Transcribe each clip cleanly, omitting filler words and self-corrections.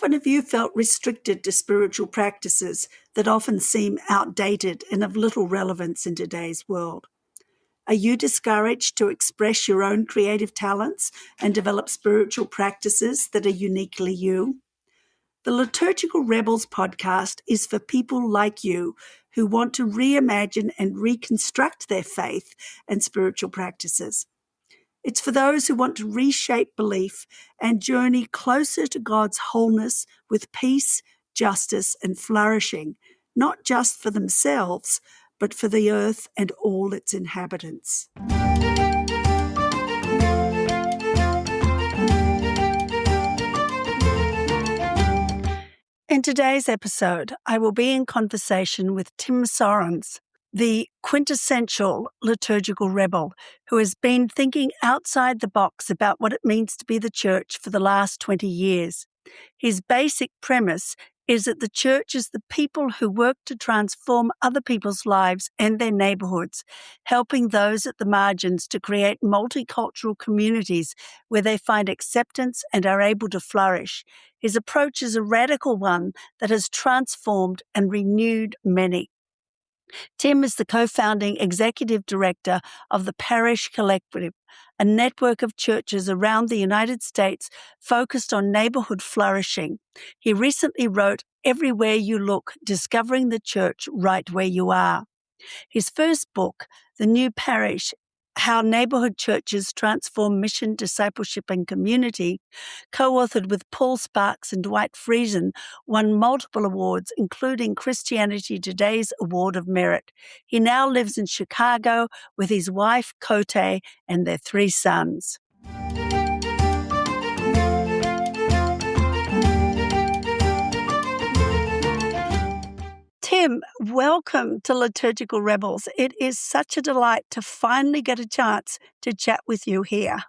often have you felt restricted to spiritual practices that often seem outdated and of little relevance in today's world? Are you discouraged to express your own creative talents and develop spiritual practices that are uniquely you? The Liturgical Rebels podcast is for people like you who want to reimagine and reconstruct their faith and spiritual practices. It's for those who want to reshape belief and journey closer to God's wholeness with peace, justice, and flourishing, not just for themselves, but for the earth and all its inhabitants. In today's episode, I will be in conversation with Tim Sorens, the quintessential liturgical rebel who has been thinking outside the box about what it means to be the church for the last 20 years. His basic premise is that the church is the people who work to transform other people's lives and their neighbourhoods, helping those at the margins to create multicultural communities where they find acceptance and are able to flourish. His approach is a radical one that has transformed and renewed many. Tim is the co-founding executive director of the Parish Collective, a network of churches around the United States focused on neighborhood flourishing. He recently wrote Everywhere You Look, Discovering the Church Right Where You Are. His first book, The New Parish, How Neighborhood Churches Transform Mission, Discipleship and Community, co-authored with Paul Sparks and Dwight Friesen, won multiple awards, including Christianity Today's Award of Merit. He now lives in Chicago with his wife, Cote, and their 3 sons. Tim, welcome to Liturgical Rebels. It is such a delight to finally get a chance to chat with you here.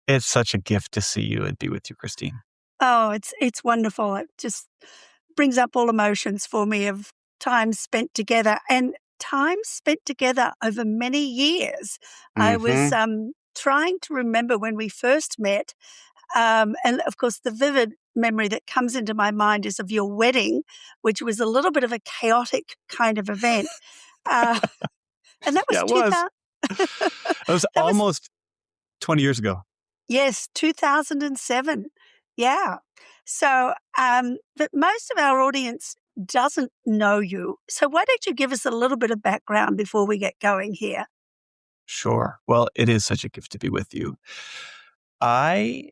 It's such a gift to see you and be with you, Christine. Oh, it's wonderful. It just brings up all emotions for me of time spent together and time spent together over many years. I was trying to remember when we first met, and of course the vivid memory that comes into my mind is of your wedding, which was a little bit of a chaotic kind of event. And that was Yeah, it was. It was almost 20 years ago. Yes, 2007. Yeah. So, but most of our audience doesn't know you. So why don't you give us a little bit of background before we get going here? Sure. Well, it is such a gift to be with you. I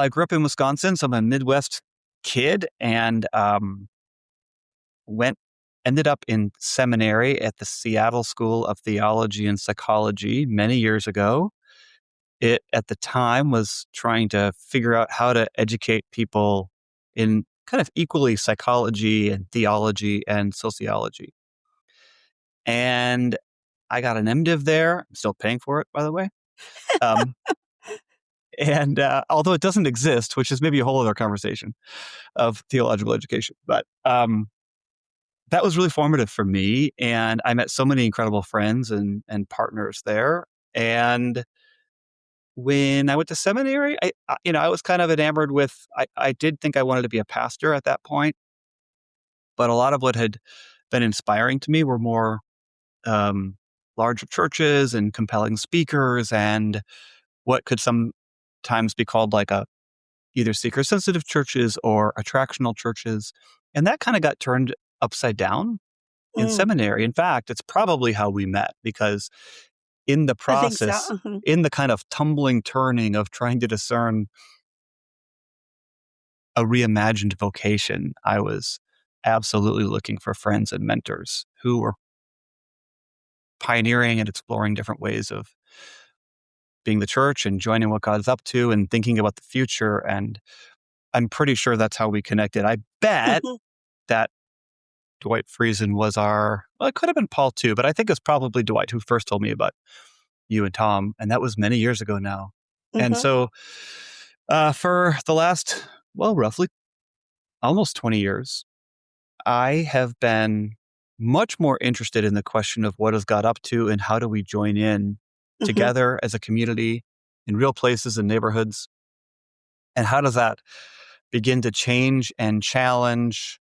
grew up in Wisconsin, so I'm a Midwest kid, and ended up in seminary at the Seattle School of Theology and Psychology many years ago. It, at the time, was trying to figure out how to educate people in kind of equally psychology and theology and sociology. And I got an MDiv there. I'm still paying for it, by the way. And although it doesn't exist, which is maybe a whole other conversation of theological education, but that was really formative for me. And I met so many incredible friends and partners there. And when I went to seminary, I was kind of enamored with, I did think I wanted to be a pastor at that point, but a lot of what had been inspiring to me were more larger churches and compelling speakers and what could sometimes be called like either seeker-sensitive churches or attractional churches. And that kind of got turned upside down in seminary. In fact, it's probably how we met, because in the process, in the kind of tumbling, turning of trying to discern a reimagined vocation, I was absolutely looking for friends and mentors who were pioneering and exploring different ways of being the church and joining what God's up to and thinking about the future. And I'm pretty sure that's how we connected. I bet that Dwight Friesen was it could have been Paul too, but I think it's probably Dwight who first told me about you and Tom. And that was many years ago now. And so for the last, roughly almost 20 years, I have been much more interested in the question of what has God up to and how do we join in together as a community in real places and neighborhoods. And how does that begin to change and challenge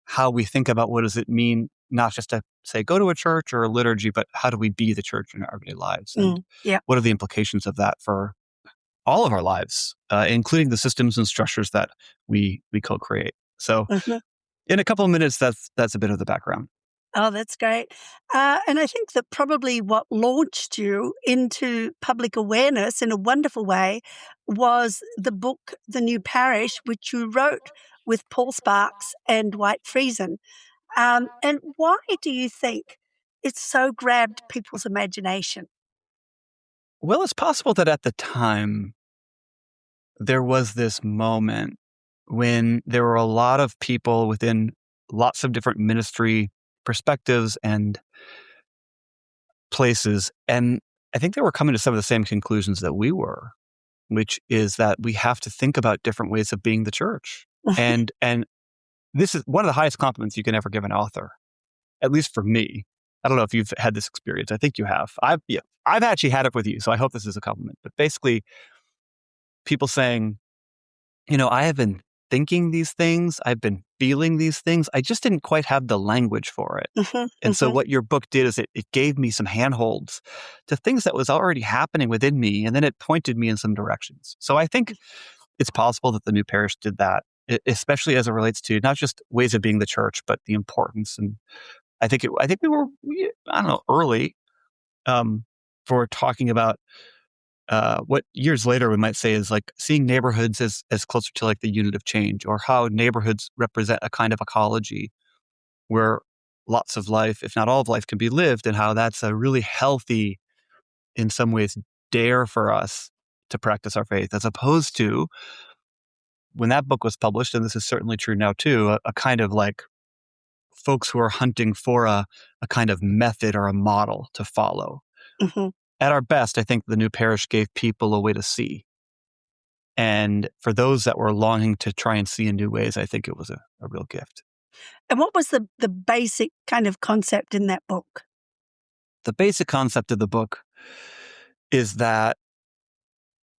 how we think about what does it mean, not just to say, go to a church or a liturgy, but how do we be the church in our everyday lives? And what are the implications of that for all of our lives, including the systems and structures that we co-create. So in a couple of minutes, that's a bit of the background. Oh, that's great. And I think that probably what launched you into public awareness in a wonderful way was the book, The New Parish, which you wrote with Paul Sparks and Dwight Friesen. And why do you think it so grabbed people's imagination? Well, it's possible that at the time, there was this moment when there were a lot of people within lots of different ministry perspectives and places. And I think they were coming to some of the same conclusions that we were, which is that we have to think about different ways of being the church. And this is one of the highest compliments you can ever give an author, at least for me. I don't know if you've had this experience. I think you have. I've actually had it with you, so I hope this is a compliment. But basically, people saying, I have been thinking these things, I've been feeling these things, I just didn't quite have the language for it. So what your book did is it gave me some handholds to things that was already happening within me, and then it pointed me in some directions. So I think it's possible that the New Parish did that, especially as it relates to not just ways of being the church, but the importance. And I think we were, early for talking about what years later we might say is like seeing neighborhoods as closer to like the unit of change, or how neighborhoods represent a kind of ecology where lots of life, if not all of life, can be lived, and how that's a really healthy, in some ways, dare for us to practice our faith, as opposed to when that book was published, and this is certainly true now too, a kind of like folks who are hunting for a kind of method or a model to follow. At our best, I think the New Parish gave people a way to see. And for those that were longing to try and see in new ways, I think it was a real gift. And what was the basic kind of concept in that book? The basic concept of the book is that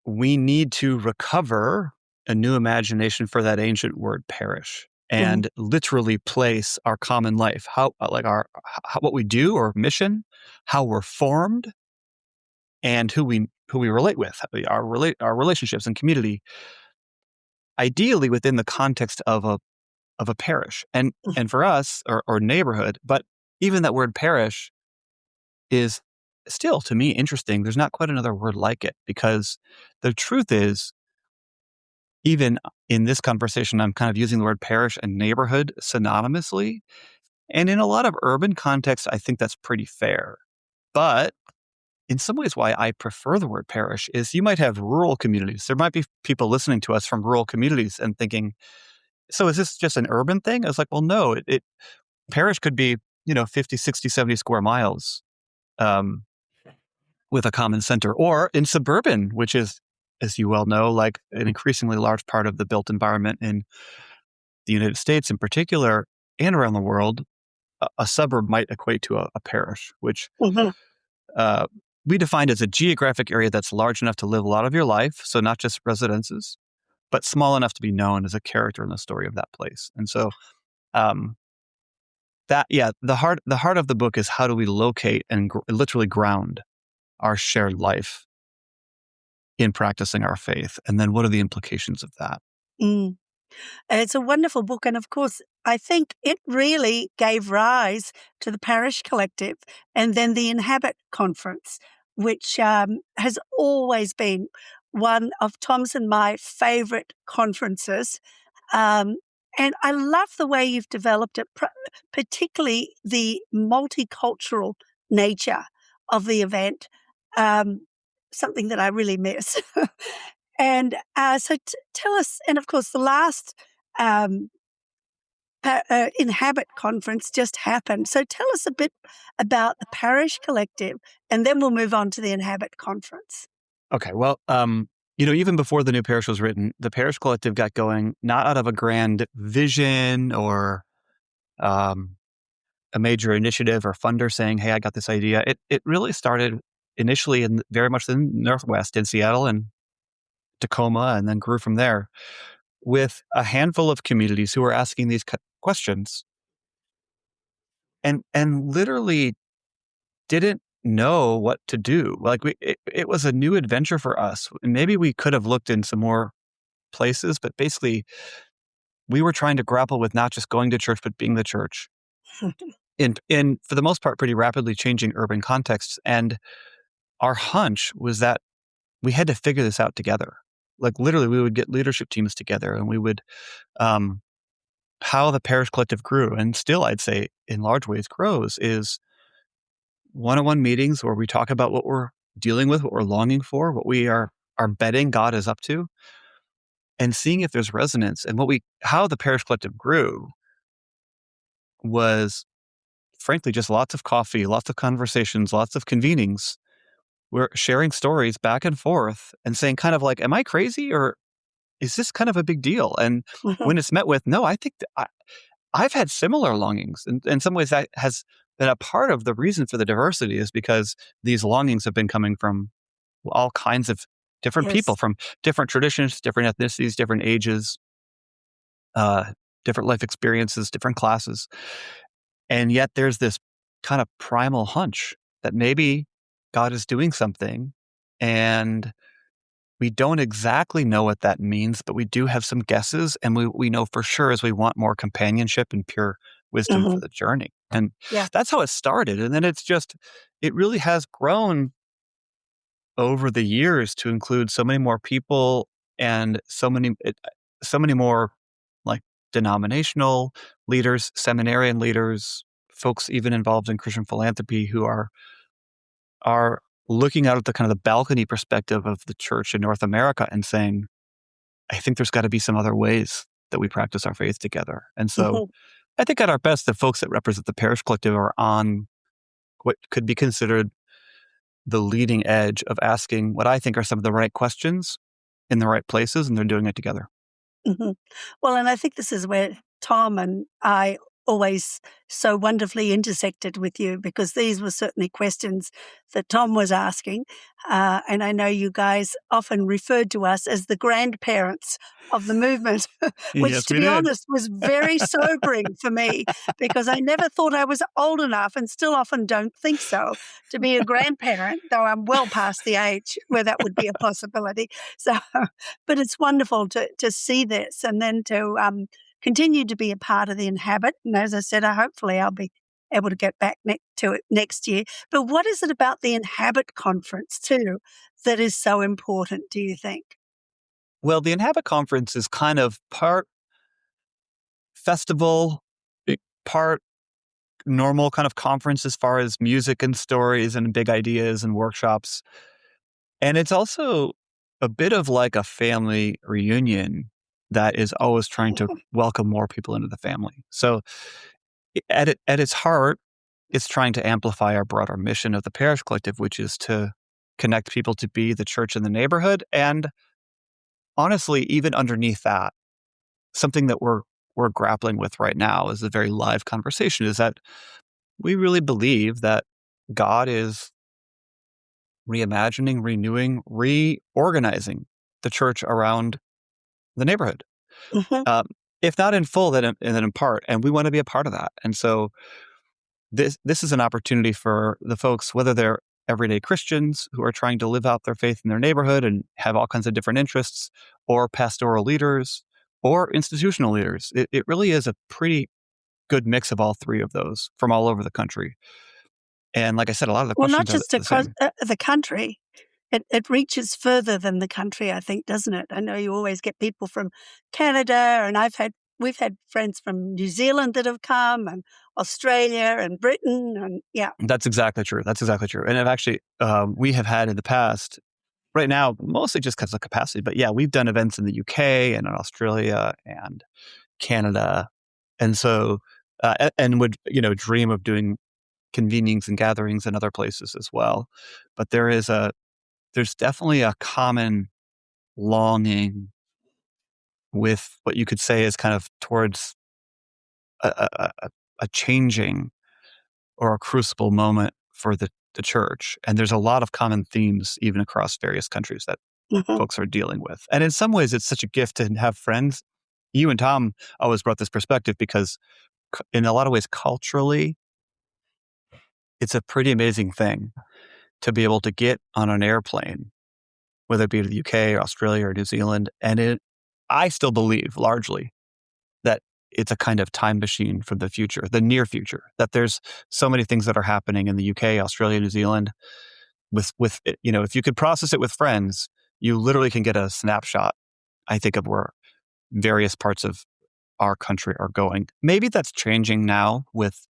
we need to recover a new imagination for that ancient word parish, and literally place our common life, what we do, or mission, how we're formed, and who we relate with, our relationships and community, ideally within the context of a parish, and for us, or neighborhood. But even that word parish is still, to me, interesting. There's not quite another word like it, because the truth is, even in this conversation, I'm kind of using the word parish and neighborhood synonymously. And in a lot of urban contexts, I think that's pretty fair. But in some ways, why I prefer the word parish is you might have rural communities. There might be people listening to us from rural communities and thinking, so is this just an urban thing? I was like, well, no, parish could be, 50, 60, 70 square miles with a common center, or in suburban, which is, as you well know, like an increasingly large part of the built environment in the United States in particular, and around the world. A suburb might equate to a parish, which we defined as a geographic area that's large enough to live a lot of your life, so not just residences, but small enough to be known as a character in the story of that place. And so the heart of the book is how do we locate and literally ground our shared life in practicing our faith, and then what are the implications of that? It's a wonderful book, and of course, I think it really gave rise to the Parish Collective and then the Inhabit Conference, which has always been one of Tom's and my favorite conferences. And I love the way you've developed it, particularly the multicultural nature of the event, something that I really miss. And so tell us, and of course, the last Inhabit conference just happened. So tell us a bit about the Parish Collective, and then we'll move on to the Inhabit conference. Okay, well, even before the New Parish was written, the Parish Collective got going not out of a grand vision or a major initiative or funder saying, hey, I got this idea. It really started initially very much in the Northwest, in Seattle and Tacoma, and then grew from there. with a handful of communities who were asking these questions and literally didn't know what to do. Like it was a new adventure for us. And maybe we could have looked in some more places, but basically we were trying to grapple with not just going to church, but being the church in for the most part, pretty rapidly changing urban contexts. And our hunch was that we had to figure this out together. Like literally we would get leadership teams together and we would, how the Parish Collective grew, and still I'd say in large ways grows, is one-on-one meetings where we talk about what we're dealing with, what we're longing for, what we are betting God is up to, and seeing if there's resonance. And how the Parish Collective grew was frankly just lots of coffee, lots of conversations, lots of convenings. We're sharing stories back and forth and saying kind of like, am I crazy or is this kind of a big deal? And when it's met with, no, I think I've had similar longings. And in some ways that has been a part of the reason for the diversity, is because these longings have been coming from all kinds of different people, from different traditions, different ethnicities, different ages, different life experiences, different classes. And yet there's this kind of primal hunch that maybe God is doing something, and we don't exactly know what that means, but we do have some guesses, and we know for sure as we want more companionship and pure wisdom for the journey. And that's how it started. And then it really has grown over the years to include so many more people and so many more like denominational leaders, seminarian leaders, folks even involved in Christian philanthropy who are looking out at the kind of the balcony perspective of the church in North America and saying, I think there's got to be some other ways that we practice our faith together. And so I think at our best, the folks that represent the Parish Collective are on what could be considered the leading edge of asking what I think are some of the right questions in the right places, and they're doing it together. Well, and I think this is where Tom and I always so wonderfully intersected with you, because these were certainly questions that Tom was asking. And I know you guys often referred to us as the grandparents of the movement, which, Yes, to be honest, was very sobering for me, because I never thought I was old enough, and still often don't think so, to be a grandparent, though I'm well past the age where that would be a possibility. So, but it's wonderful to see this, and then to continue to be a part of the Inhabit. And as I said, hopefully I'll be able to get back to it next year. But what is it about the Inhabit conference too that is so important, do you think? Well, the Inhabit conference is kind of part festival, part normal kind of conference as far as music and stories and big ideas and workshops. And it's also a bit of like a family reunion that is always trying to welcome more people into the family. So at its heart, it's trying to amplify our broader mission of the Parish Collective, which is to connect people to be the church in the neighborhood. And honestly, even underneath that, something that we're grappling with right now is a very live conversation, is that we really believe that God is reimagining, renewing, reorganizing the church around the neighborhood. If not in full, then in part. And we want to be a part of that. And so this is an opportunity for the folks, whether they're everyday Christians who are trying to live out their faith in their neighborhood and have all kinds of different interests, or pastoral leaders, or institutional leaders. It really is a pretty good mix of all three of those from all over the country. And like I said, a lot of the questions not just are the across same. the country. It reaches further than the country, I think, doesn't it? I know you always get people from Canada, and we've had friends from New Zealand that have come, and Australia and Britain, and That's exactly true. And I've actually, we have had in the past, right now, mostly just because of capacity, but yeah, we've done events in the UK and in Australia and Canada. And so, and would, dream of doing convenings and gatherings in other places as well. But there's definitely a common longing with what you could say is kind of towards a changing or a crucible moment for the church. And there's a lot of common themes even across various countries that folks are dealing with. And in some ways, it's such a gift to have friends you and Tom always brought this perspective because in a lot of ways, culturally, it's a pretty amazing thing to be able to get on an airplane, whether it be to the UK or Australia or New Zealand. And I still believe largely that it's a kind of time machine from the future, the near future, that there's so many things that are happening in the UK, Australia, New Zealand with if you could process it with friends, you literally can get a snapshot, I think, of where various parts of our country are going. Maybe that's changing now with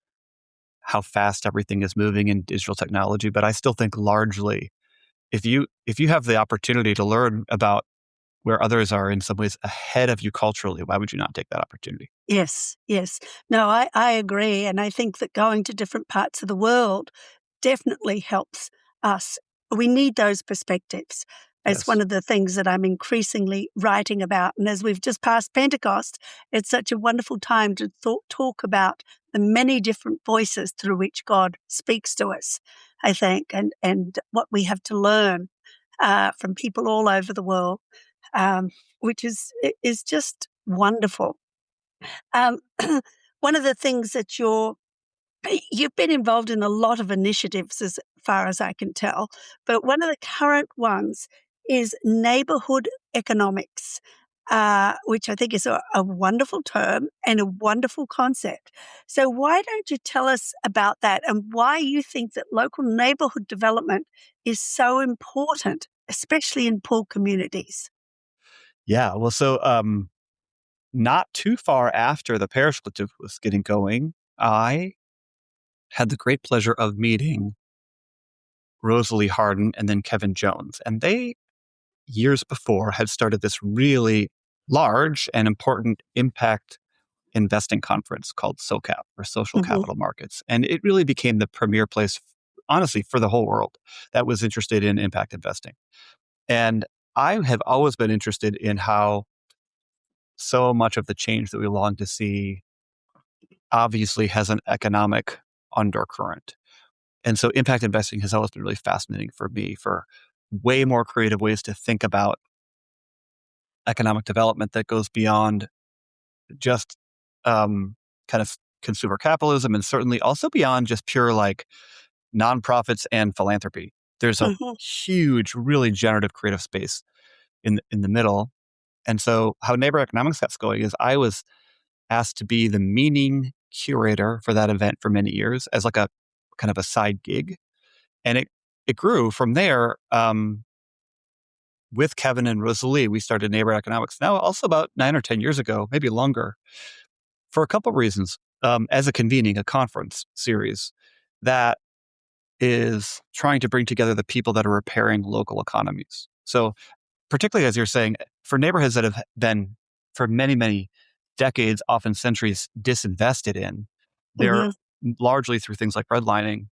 how fast everything is moving in digital technology, but I still think largely if you have the opportunity to learn about where others are in some ways ahead of you culturally, why would you not take that opportunity? Yes, yes. No, I agree. And I think that going to different parts of the world definitely helps us. We need those perspectives. It's Yes. one of the things that I'm increasingly writing about. And as we've just passed Pentecost, it's such a wonderful time to talk about the many different voices through which God speaks to us, I think, and what we have to learn from people all over the world, which is just wonderful. Um, one of the things that you've been involved in a lot of initiatives as far as I can tell, but one of the current ones is neighbourhood economics, which I think is a wonderful term and a wonderful concept. So why don't you tell us about that and why you think that local neighbourhood development is so important, especially in poor communities? Yeah. Well, so not too far after the Parish Collective was getting going, I had the great pleasure of meeting Rosalie Harden and then Kevin Jones. And they, years before, had started this really large and important impact investing conference called SOCAP, or Social Hmm. Capital Markets. And it really became the premier place, honestly, for the whole world that was interested in impact investing. And I have always been interested in how so much of the change that we long to see obviously has an economic undercurrent. And so impact investing has always been really fascinating for me for way more creative ways to think about economic development that goes beyond just kind of consumer capitalism and certainly also beyond just pure like nonprofits and philanthropy. There's a Hmm. huge, really generative creative space in the middle. And so how neighbor economics got going is I was asked to be the meaning curator for that event for many years as like a kind of a side gig. And it grew from there. With Kevin and Rosalie, we started Neighbor Economics now also about 9 or 10 years ago, maybe longer, for a couple of reasons. As a convening, a conference series that is trying to bring together the people that are repairing local economies. So, particularly as you're saying, for neighborhoods that have been for many, many decades, often centuries, disinvested in, they're Hmm. largely through things like redlining,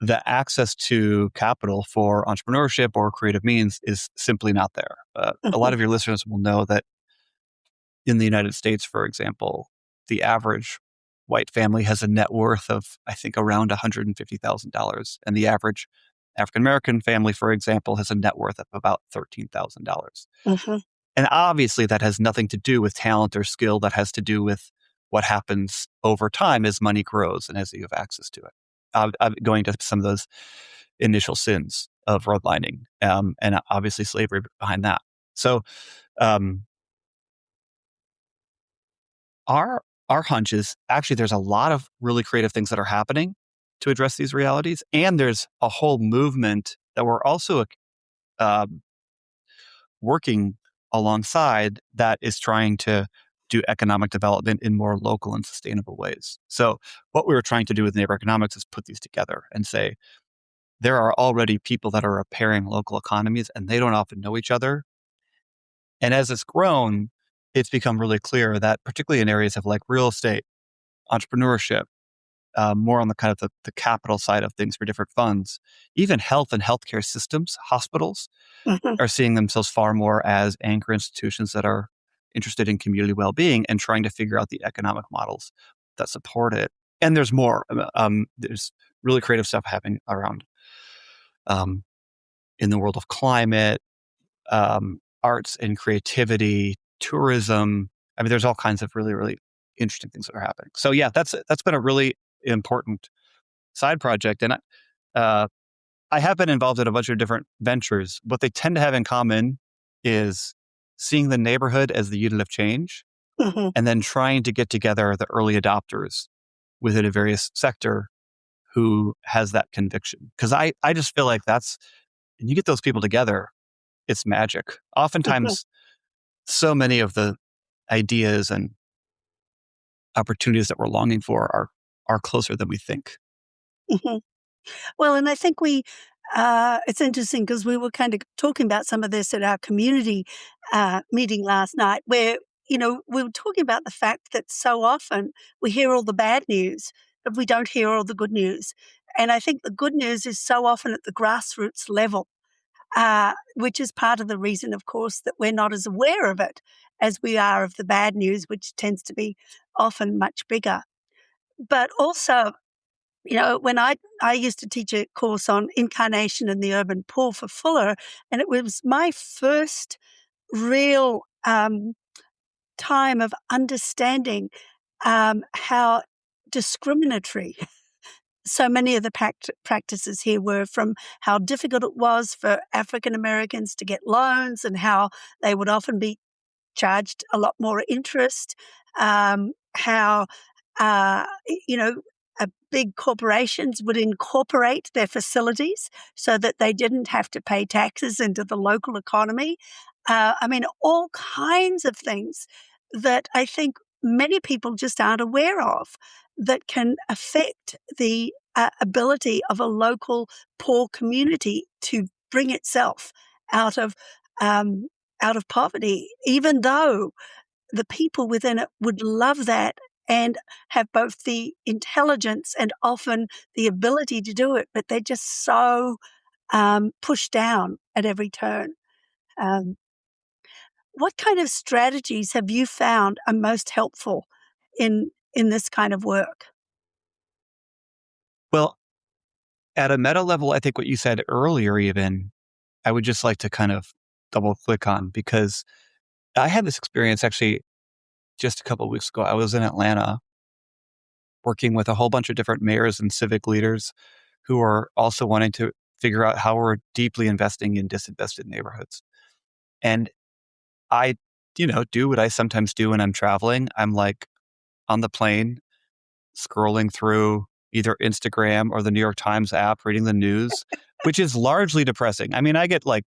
the access to capital for entrepreneurship or creative means is simply not there. A lot Hmm. of your listeners will know that in the United States, for example, the average white family has a net worth of, I think, around $150,000. And the average African American family, for example, has a net worth of about $13,000. Hmm. And obviously, that has nothing to do with talent or skill. That has to do with what happens over time as money grows and as you have access to it. I'm going to some of those initial sins of redlining and obviously slavery behind that. So, um, our hunch is actually there's a lot of really creative things that are happening to address these realities, and there's a whole movement that we're also um, working alongside that is trying to do economic development in more local and sustainable ways. So what we were trying to do with neighbor economics is put these together and say there are already people that are repairing local economies and they don't often know each other. And as it's grown, it's become really clear that particularly in areas of like real estate, entrepreneurship, more on the kind of the capital side of things for different funds, even health and healthcare systems, hospitals, Hmm. are seeing themselves far more as anchor institutions that are interested in community well-being and trying to figure out the economic models that support it. And there's more. There's really creative stuff happening around um, in the world of climate, arts and creativity, tourism. I mean, there's all kinds of really, really interesting things that are happening. So yeah, that's been a really important side project. And I have been involved in a bunch of different ventures. What they tend to have in common is seeing the neighborhood as the unit of change Mhm. and then trying to get together the early adopters within a various sector who has that conviction. Because I just feel like and you get those people together, it's magic. Mhm. Oftentimes, so many of the ideas and opportunities that we're longing for are closer than we think. Mhm. Well, and I think it's interesting because we were kind of talking about some of this at our community meeting last night, where, we were talking about the fact that so often we hear all the bad news, but we don't hear all the good news. And I think the good news is so often at the grassroots level, which is part of the reason, of course, that we're not as aware of it as we are of the bad news, which tends to be often much bigger. But also, when I used to teach a course on incarnation and the urban poor for Fuller, and it was my first real time of understanding how discriminatory so many of the practices here were, from how difficult it was for African Americans to get loans and how they would often be charged a lot more interest, how, you know, big corporations would incorporate their facilities so that they didn't have to pay taxes into the local economy. I mean, all kinds of things that I think many people just aren't aware of that can affect the ability of a local poor community to bring itself out of um, out of poverty, even though the people within it would love that and have both the intelligence and often the ability to do it, but they're just so pushed down at every turn. Um, what kind of strategies have you found are most helpful in this kind of work? Well, at a meta level, I think what you said earlier, even, I would just like to kind of double click on because I had this experience actually just a couple of weeks ago. I was in Atlanta working with a whole bunch of different mayors and civic leaders who are also wanting to figure out how we're deeply investing in disinvested neighborhoods. And I, do what I sometimes do when I'm traveling. I'm like on the plane, scrolling through either Instagram or the New York Times app, reading the news, which is largely depressing. I mean, I get like,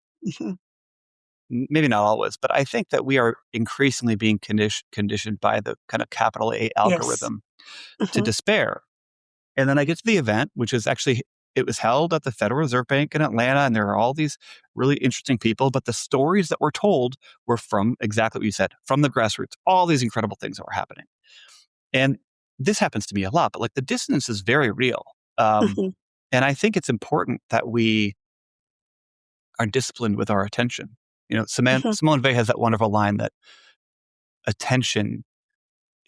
maybe not always, but I think that we are increasingly being conditioned by the kind of capital A Yes. algorithm to Mhm. despair. And then I get to the event, which is actually, it was held at the Federal Reserve Bank in Atlanta, and there are all these really interesting people. But the stories that were told were from exactly what you said, from the grassroots, all these incredible things that were happening. And this happens to me a lot, but like the dissonance is very real. Mhm. And I think it's important that we are disciplined with our attention. Mhm. Simone Weil has that wonderful line that attention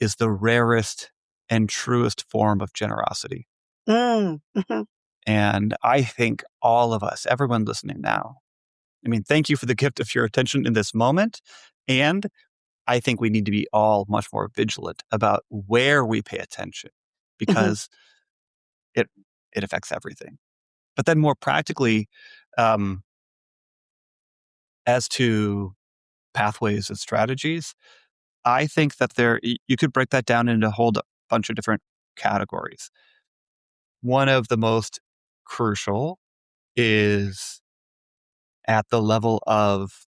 is the rarest and truest form of generosity. Mm. Mhm. And I think all of us, everyone listening now, I mean, thank you for the gift of your attention in this moment. And I think we need to be all much more vigilant about where we pay attention Mhm. because it it affects everything. But then more practically, um, as to pathways and strategies, I think that you could break that down into a whole bunch of different categories. One of the most crucial is at the level of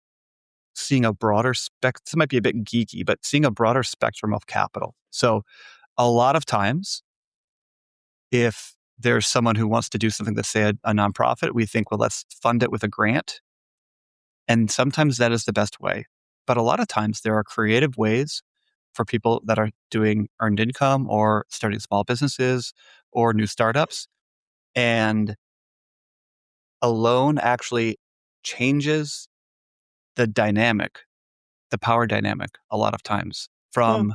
seeing a broader this might be a bit geeky, but seeing a broader spectrum of capital. So a lot of times, if there's someone who wants to do something that's, say, a nonprofit, we think, well, let's fund it with a grant. And sometimes that is the best way. But a lot of times there are creative ways for people that are doing earned income or starting small businesses or new startups. And a loan actually changes the dynamic, the power dynamic a lot of times Mm. from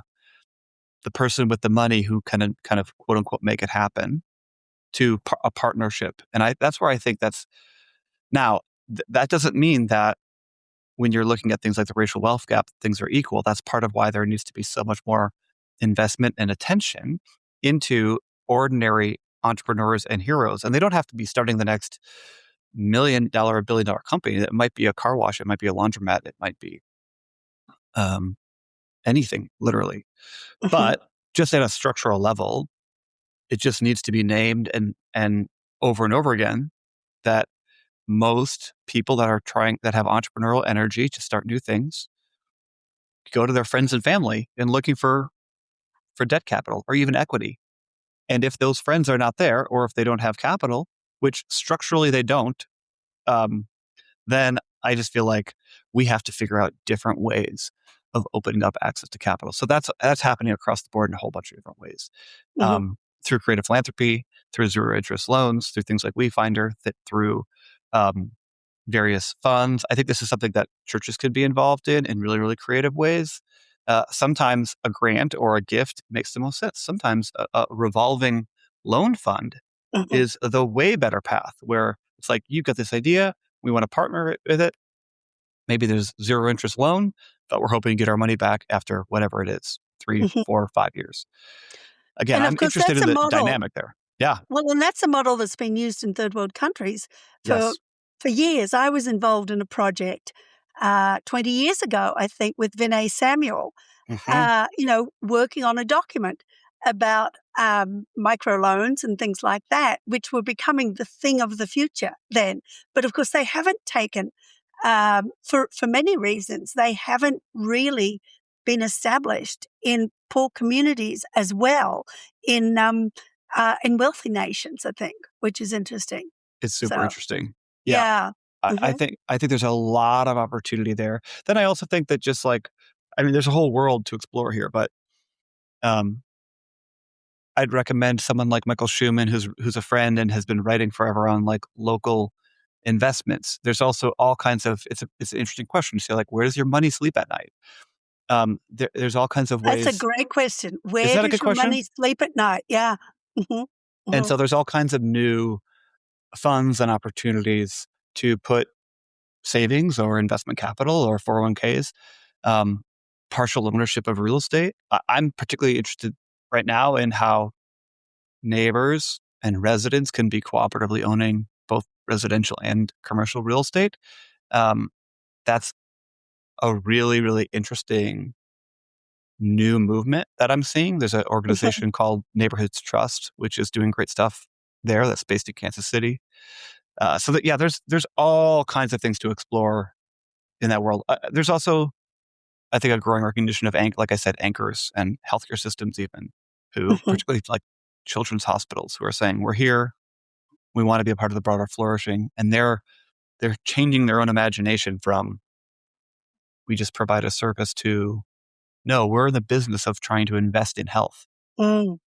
the person with the money who kind of quote unquote make it happen to a partnership. And that's where I think that's now that doesn't mean that when you're looking at things like the racial wealth gap, things are equal. That's part of why there needs to be so much more investment and attention into ordinary entrepreneurs and heroes. And they don't have to be starting the next $1 million, $1 billion company. It might be a car wash. It might be a laundromat. It might be anything, literally. But just at a structural level, it just needs to be named and over again that most people that have entrepreneurial energy to start new things go to their friends and family and looking for debt capital or even equity. And if those friends are not there, or if they don't have capital, which structurally they don't, then I just feel like we have to figure out different ways of opening up access to capital. So that's happening across the board in a whole bunch of different ways. Through creative philanthropy, through zero interest loans, through things like WeFinder, through various funds. I think this is something that churches could be involved in really, really creative ways. Sometimes a grant or a gift makes the most sense. Sometimes a revolving loan fund is the way better path, where it's like, you've got this idea, we want to partner with it. Maybe there's zero interest loan, but we're hoping to get our money back after whatever it is, 3, 4, 5 years. Again, And of I'm course, interested that's in a the model. dynamic there. Yeah. Well, and that's a model that's been used in third world countries Yes. for years. I was involved in a project 20 years ago, I think, with Vinay Samuel, working on a document about microloans and things like that, which were becoming the thing of the future then. But of course, they haven't taken, for many reasons, they haven't really been established in poor communities as well in wealthy nations, I think, which is interesting. It's super interesting. Yeah. I think there's a lot of opportunity there. Then I also think that just like, there's a whole world to explore here, but I'd recommend someone like Michael Schumann, who's a friend and has been writing forever on like local investments. There's also all kinds of, it's an interesting question to say, like, where does your money sleep at night? There's all kinds of ways. That's a great question. Is Where that a does good your question? money sleep at night? Yeah. And so there's all kinds of new funds and opportunities to put savings or investment capital or 401ks, partial ownership of real estate. I'm particularly interested right now in how neighbors and residents can be cooperatively owning both residential and commercial real estate. That's a really, really interesting new movement that I'm seeing. There's an organization called Neighbourhoods Trust, which is doing great stuff there. That's based in Kansas City. There's all kinds of things to explore in that world. There's also, I think, a growing recognition of, like I said, anchors and healthcare systems, even who, particularly like children's hospitals, who are saying, "We're here, we want to be a part of the broader flourishing," and they're changing their own imagination from we just provide a service to no, we're in the business of trying to invest in health. Well,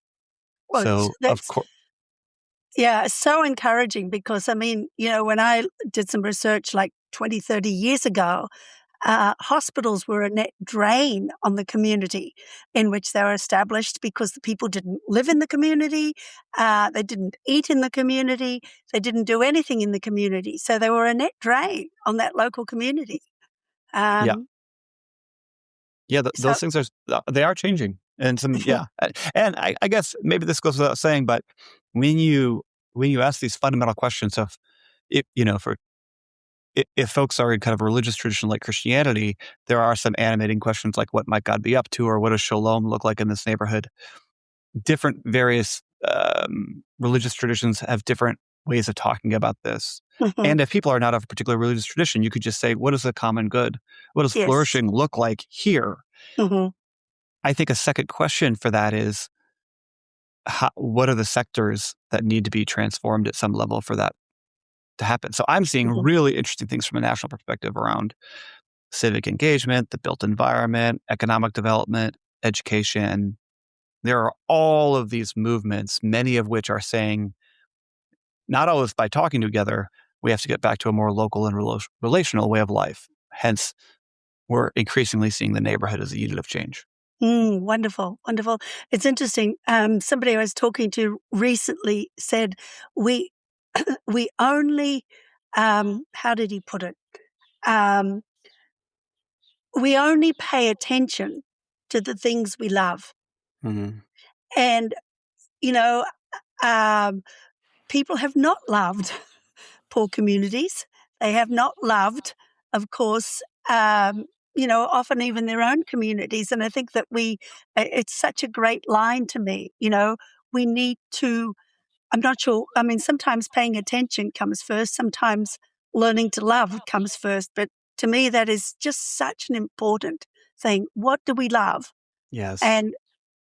So of course. Yeah, it's so encouraging because, when I did some research like 20, 30 years ago, hospitals were a net drain on the community in which they were established because the people didn't live in the community, they didn't eat in the community, they didn't do anything in the community. So they were a net drain on that local community. Those things are changing. And some, and I guess maybe this goes without saying, but when you ask these fundamental questions of, if folks are in kind of a religious tradition like Christianity, there are some animating questions like, what might God be up to, or what does shalom look like in this neighborhood? Different various religious traditions have different ways of talking about this. And if people are not of a particular religious tradition, you could just say, what is the common good? What does flourishing look like here? I think a second question for that is, what are the sectors that need to be transformed at some level for that to happen? So I'm seeing really interesting things from a national perspective around civic engagement, the built environment, economic development, education. There are all of these movements, many of which are saying, not always by talking together, we have to get back to a more local and relational way of life. Hence, we're increasingly seeing the neighborhood as a unit of change. Wonderful, wonderful. It's interesting. Somebody I was talking to recently said, we only, how did he put it? we only pay attention to the things we love. Mm-hmm. And, you know, people have not loved poor communities. They have not loved, of course, often even their own communities. And I think that it's such a great line to me, we need to, I'm not sure, I mean, sometimes paying attention comes first, sometimes learning to love comes first. But to me, that is just such an important thing. What do we love? Yes. And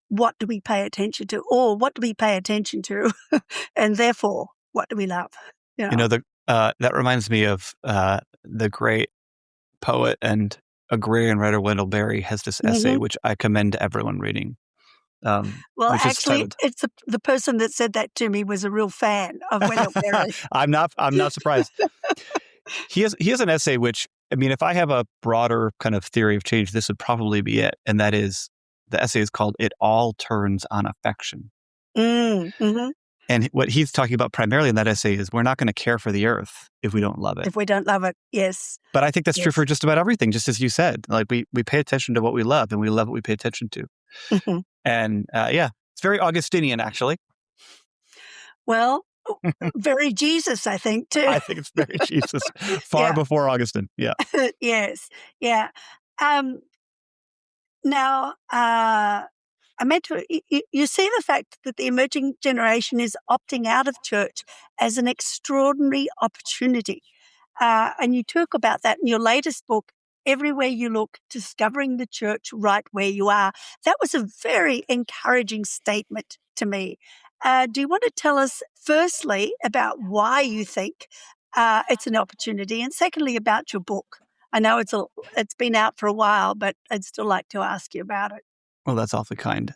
what do we pay attention to? Or what do we pay attention to? And therefore, what do we love? That reminds me of the great poet and agrarian writer Wendell Berry has this essay, which I commend to everyone reading. Well, which actually, is titled, it's the person that said that to me was a real fan of Wendell Berry. I'm not surprised. He has an essay which, I mean, if I have a broader kind of theory of change, this would probably be it. And that is, the essay is called "It All Turns on Affection." Mm-hmm. And what he's talking about primarily in that essay is we're not going to care for the earth if we don't love it. If we don't love it, yes. But I think that's true for just about everything, just as you said. Like we pay attention to what we love, and we love what we pay attention to. Mm-hmm. And it's very Augustinian, actually. Well, very Jesus, I think, too. I think it's very Jesus, far before Augustine. Yeah. Yes. Yeah. Now, I meant to, you see the fact that the emerging generation is opting out of church as an extraordinary opportunity. And you talk about that in your latest book, Everywhere You Look, Discovering the Church Right Where You Are. That was a very encouraging statement to me. Do you want to tell us, firstly, about why you think it's an opportunity, and secondly, about your book? I know it's been out for a while, but I'd still like to ask you about it. Well, that's awfully kind.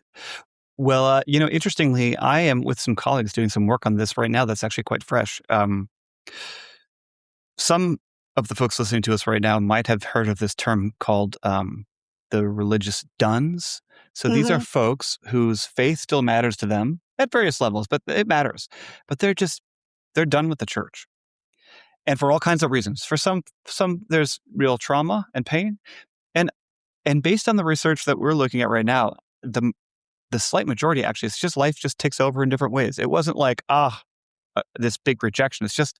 Well, interestingly, I am with some colleagues doing some work on this right now that's actually quite fresh. Some of the folks listening to us right now might have heard of this term called the religious duns. So these are folks whose faith still matters to them at various levels, but it matters. But they're done with the church. And for all kinds of reasons. For some there's real trauma and pain. And based on the research that we're looking at right now, the slight majority, actually, it's just life just takes over in different ways. It wasn't like, this big rejection. It's just,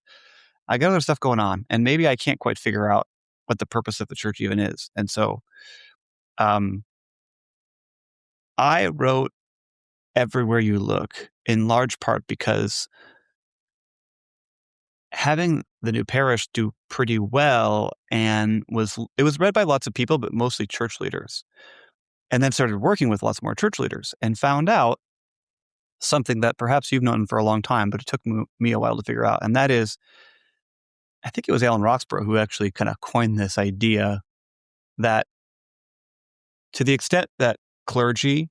I got other stuff going on, and maybe I can't quite figure out what the purpose of the church even is. And so I wrote Everywhere You Look in large part because having the new parish do pretty well, and it was read by lots of people, but mostly church leaders. And then started working with lots more church leaders and found out something that perhaps you've known for a long time, but it took me a while to figure out. And that is, I think it was Alan Roxburgh who actually kind of coined this idea that to the extent that clergy,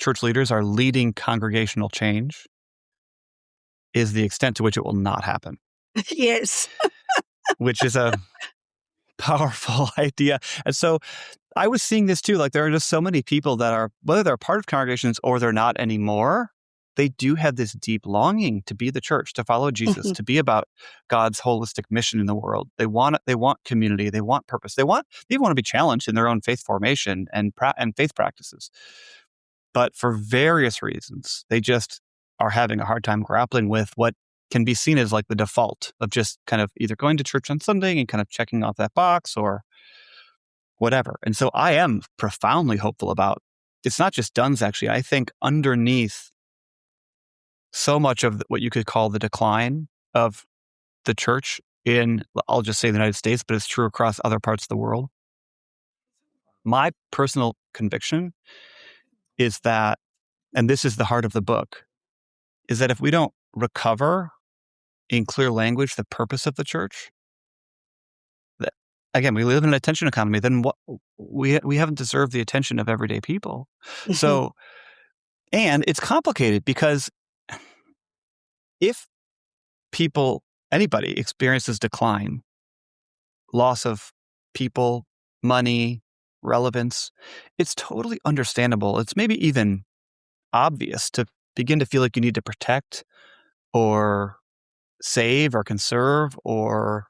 church leaders are leading congregational change is the extent to which it will not happen. Yes. Which is a powerful idea. And so I was seeing this too. Like there are just so many people that are, whether they're part of congregations or they're not anymore, they do have this deep longing to be the church, to follow Jesus, to be about God's holistic mission in the world. They want community. They want purpose. They want to be challenged in their own faith formation and faith practices. But for various reasons, they just are having a hard time grappling with what can be seen as like the default of just kind of either going to church on Sunday and kind of checking off that box or whatever. And so I am profoundly hopeful about, it's not just duns actually. I think underneath so much of what you could call the decline of the church in, I'll just say the United States, but it's true across other parts of the world. My personal conviction is that, and this is the heart of the book, is that if we don't recover in clear language the purpose of the church, that, again, we live in an attention economy, then what we haven't deserved the attention of everyday people. So, and it's complicated because if anybody experiences decline, loss of people, money, relevance, it's totally understandable. It's maybe even obvious to begin to feel like you need to protect or save or conserve or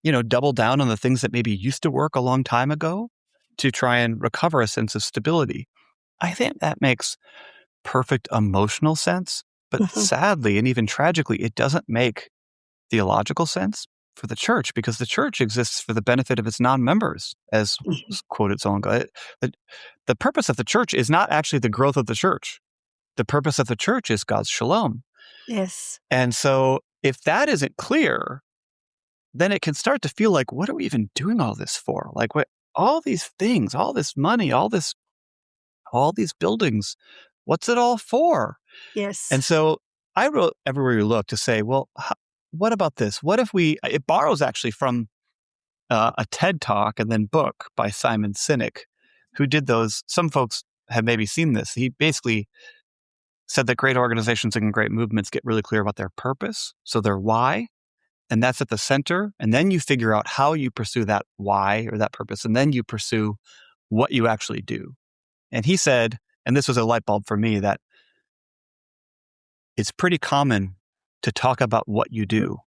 double down on the things that maybe used to work a long time ago to try and recover a sense of stability. I think that makes perfect emotional sense, but Mhm. sadly and even tragically, it doesn't make theological sense for the church, because the church exists for the benefit of its non-members, as Mhm. was quoted so long ago. The purpose of the church is not actually the growth of the church. The purpose of the church is God's shalom. Yes. And so if that isn't clear, then it can start to feel like, what are we even doing all this for? Like, what, all these things, all this money, all these buildings, what's it all for? Yes. And so I wrote Everywhere You Look to say, well, what about this? What if it borrows actually from a TED Talk and then book by Simon Sinek, who did those. Some folks have maybe seen this. He basically said that great organizations and great movements get really clear about their purpose, so their why, and that's at the center. And then you figure out how you pursue that why or that purpose, and then you pursue what you actually do. And he said, and this was a light bulb for me, that it's pretty common to talk about what you do,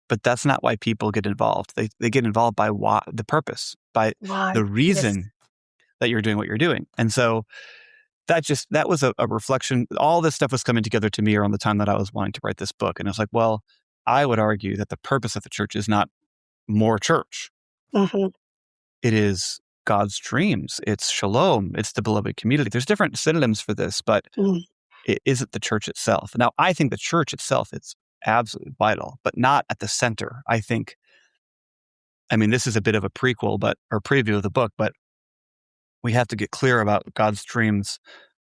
but that's not why people get involved. They get involved by why, the purpose, by Why? the Yes. reason that you're doing what you're doing. And so that was a reflection. All this stuff was coming together to me around the time that I was wanting to write this book. And I was like, well, I would argue that the purpose of the church is not more church. Mhm. It is God's dreams. It's shalom. It's the beloved community. There's different synonyms for this, but Mm. it isn't the church itself. Now, I think the church itself is absolutely vital, but not at the center. I mean, this is a bit of a prequel, or preview of the book, but we have to get clear about God's dreams,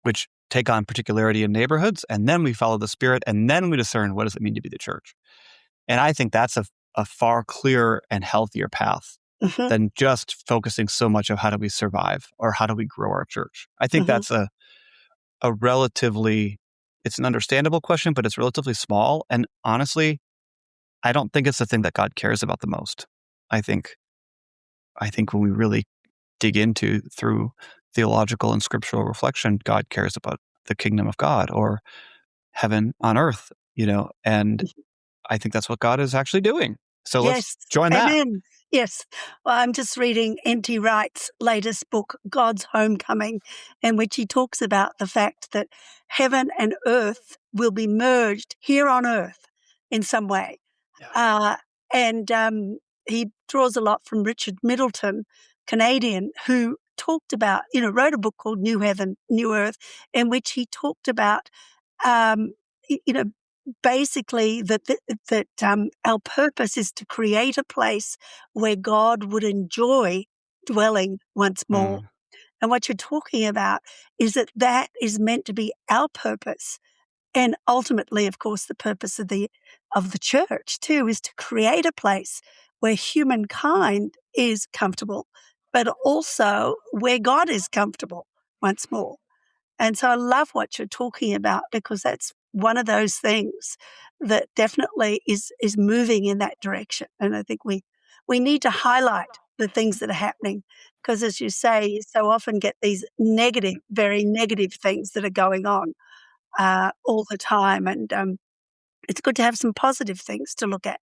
which take on particularity in neighborhoods, and then we follow the Spirit, and then we discern what does it mean to be the church. And I think that's a far clearer and healthier path Mhm. than just focusing so much on how do we survive or how do we grow our church. I think Mhm. that's a relatively, it's an understandable question, but it's relatively small. And honestly, I don't think it's the thing that God cares about the most. I think when we really dig into through theological and scriptural reflection, God cares about the kingdom of God, or heaven on earth, and I think that's what God is actually doing. So let's Yes. join that. Amen. Yes. Well, I'm just reading N.T. Wright's latest book, God's Homecoming, in which he talks about the fact that heaven and earth will be merged here on earth in some way. Yeah. And he draws a lot from Richard Middleton, Canadian, who talked about, wrote a book called New Heaven, New Earth, in which he talked about, um, you know, basically that our purpose is to create a place where God would enjoy dwelling once more. Mm, And what you're talking about is that is meant to be our purpose. And ultimately, of course, the purpose of the church too is to create a place where humankind is comfortable, but also where God is comfortable once more. And so I love what you're talking about, because that's one of those things that definitely is moving in that direction. And I think we need to highlight the things that are happening, because as you say, you so often get these negative, very negative things that are going on all the time. And it's good to have some positive things to look at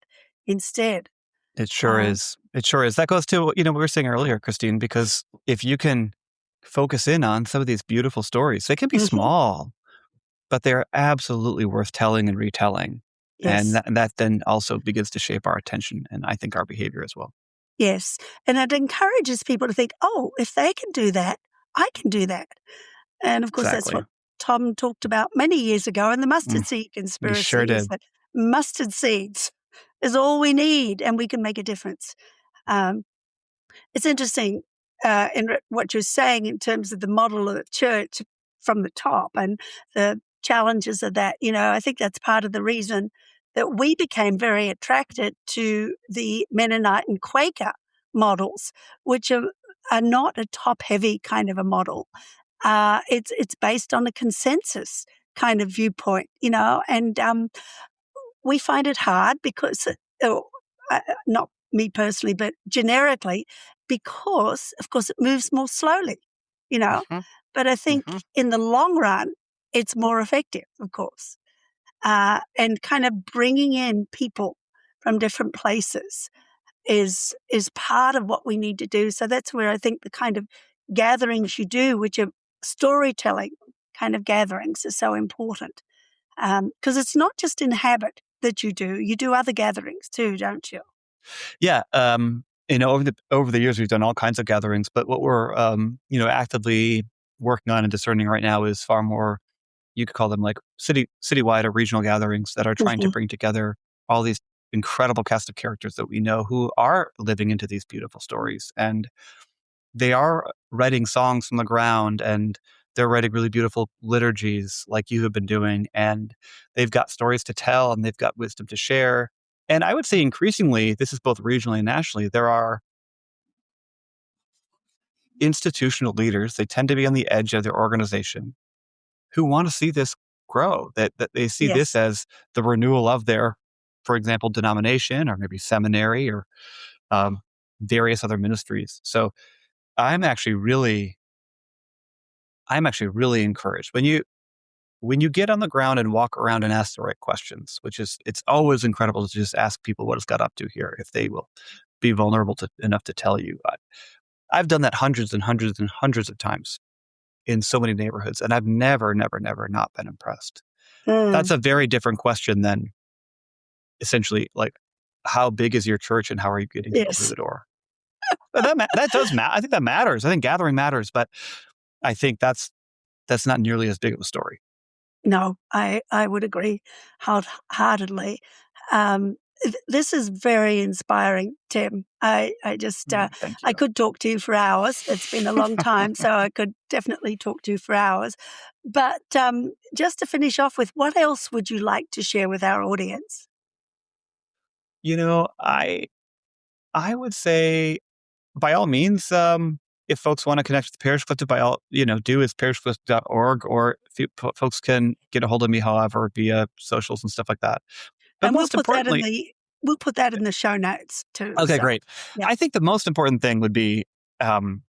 instead. it sure Um, is. It sure is. That goes to, what we were saying earlier, Christine, because if you can focus in on some of these beautiful stories, they can be mhm. small, but they're absolutely worth telling and retelling. And Yes, that then also begins to shape our attention and I think our behavior as well. yes. And it encourages people to think, oh, if they can do that, I can do that. And of course, that's Exactly. what Tom talked about many years ago in the Mm, mustard seed you sure conspiracy, is did. that mustard seeds is all we need and we can make a difference. Um, it's interesting what you're saying in terms of the model of the church from the top and the challenges of that. I think that's part of the reason that we became very attracted to the Mennonite and Quaker models, which are not a top-heavy kind of a model. It's based on a consensus kind of viewpoint, and we find it hard because, not me personally, but generically, because, of course, it moves more slowly, you know. Hmm. But I think Hmm. in the long run, it's more effective, of course, and kind of bringing in people from different places. is part of what we need to do. So that's where I think the kind of gatherings you do, which are storytelling kind of gatherings, are so important. Because it's not just in habit that you do other gatherings too, don't you? Yeah. Over the years, we've done all kinds of gatherings, but what we're, actively working on and discerning right now is far more, you could call them like citywide or regional gatherings that are trying to Mhm. bring together all these incredible cast of characters that we know who are living into these beautiful stories. And they are writing songs from the ground, and they're writing really beautiful liturgies like you have been doing. And they've got stories to tell, and they've got wisdom to share. And I would say increasingly, this is both regionally and nationally, there are institutional leaders, they tend to be on the edge of their organization, who want to see this grow, that they see this Yes. as the renewal of their, for example, denomination or maybe seminary or um, various other ministries. So I'm actually really, encouraged when you get on the ground and walk around and ask the right questions, which is, it's always incredible to just ask people what has got up to here if they will be vulnerable enough to tell you. I've done that hundreds and hundreds and hundreds of times in so many neighborhoods, and I've never, never, never not been impressed. That's Mm, a very different question than essentially like, how big is your church and how are you getting people through yes. the door? But that does matter. I think that matters. I think gathering matters, but I think that's not nearly as big of a story. No, I would agree wholeheartedly. This is very inspiring, Tim. I just Thank I you. could talk to you for hours. It's been a long time, so I could definitely talk to you for hours. But just to finish off with, what else would you like to share with our audience? I would say by all means, if folks want to connect with the Parish Collective, by all, do is parishcollective.org, or if folks can get a hold of me, however, via socials and stuff like that. But And most importantly, we'll put that in the show notes too. okay, So great. yeah. I think the most important thing would be, um,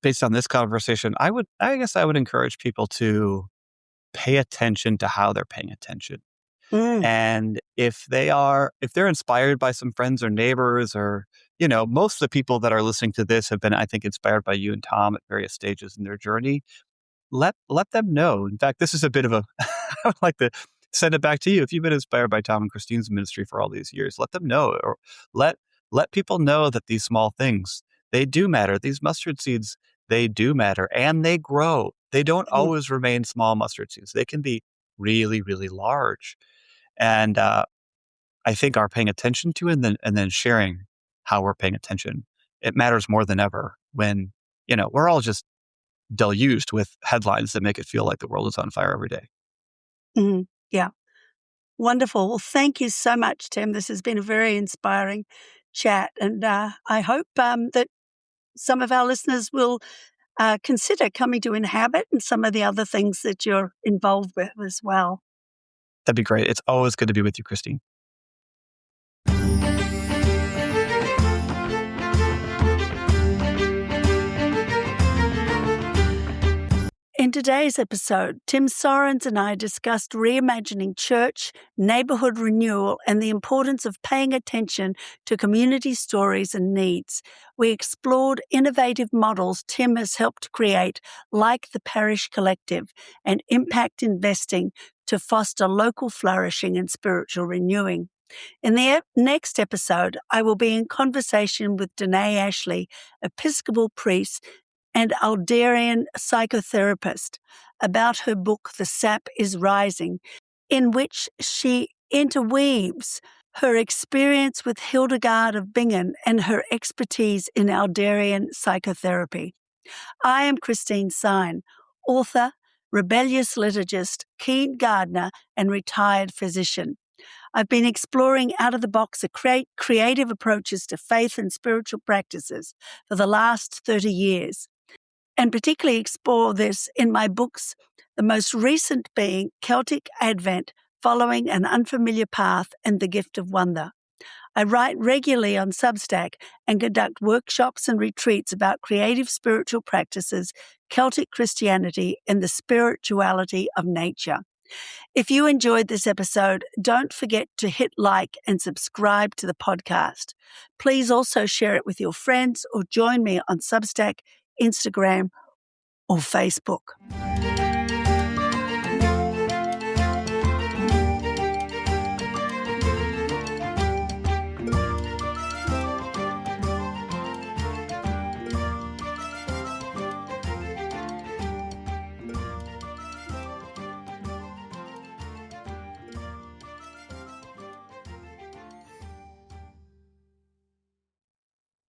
based on this conversation, I guess I would encourage people to pay attention to how they're paying attention. Mm, And if they're inspired by some friends or neighbors, or, most of the people that are listening to this have been, I think, inspired by you and Tom at various stages in their journey. Let them know. In fact, this is a bit of a, I would like to send it back to you. If you've been inspired by Tom and Christine's ministry for all these years, let them know, or let, let people know that these small things, they do matter. These mustard seeds, they do matter, and they grow. They don't mm, always remain small mustard seeds. They can be really, really large. And I think our paying attention to it, and then sharing how we're paying attention, it matters more than ever when, we're all just deluged with headlines that make it feel like the world is on fire every day. mm, yeah. Wonderful. Well, thank you so much, Tim. This has been a very inspiring chat, and I hope that some of our listeners will consider coming to Inhabit and some of the other things that you're involved with as well. That'd be great. It's always good to be with you, Christine. In today's episode, Tim Sorens and I discussed reimagining church, neighbourhood renewal, and the importance of paying attention to community stories and needs. We explored innovative models Tim has helped create, like the Parish Collective, and impact investing to foster local flourishing and spiritual renewing. In the next episode, I will be in conversation with Danae Ashley, Episcopal priest and Alderian psychotherapist, about her book, The Sap is Rising, in which she interweaves her experience with Hildegard of Bingen and her expertise in Alderian psychotherapy. I am Christine Sine, author, rebellious liturgist, keen gardener, and retired physician. I've been exploring out-of-the-box creative approaches to faith and spiritual practices for the last 30 years, and particularly explore this in my books, the most recent being Celtic Advent, Following an Unfamiliar Path and The Gift of Wonder. I write regularly on Substack and conduct workshops and retreats about creative spiritual practices, Celtic Christianity, and the spirituality of nature. If you enjoyed this episode, don't forget to hit like and subscribe to the podcast. Please also share it with your friends or join me on Substack, Instagram, or Facebook.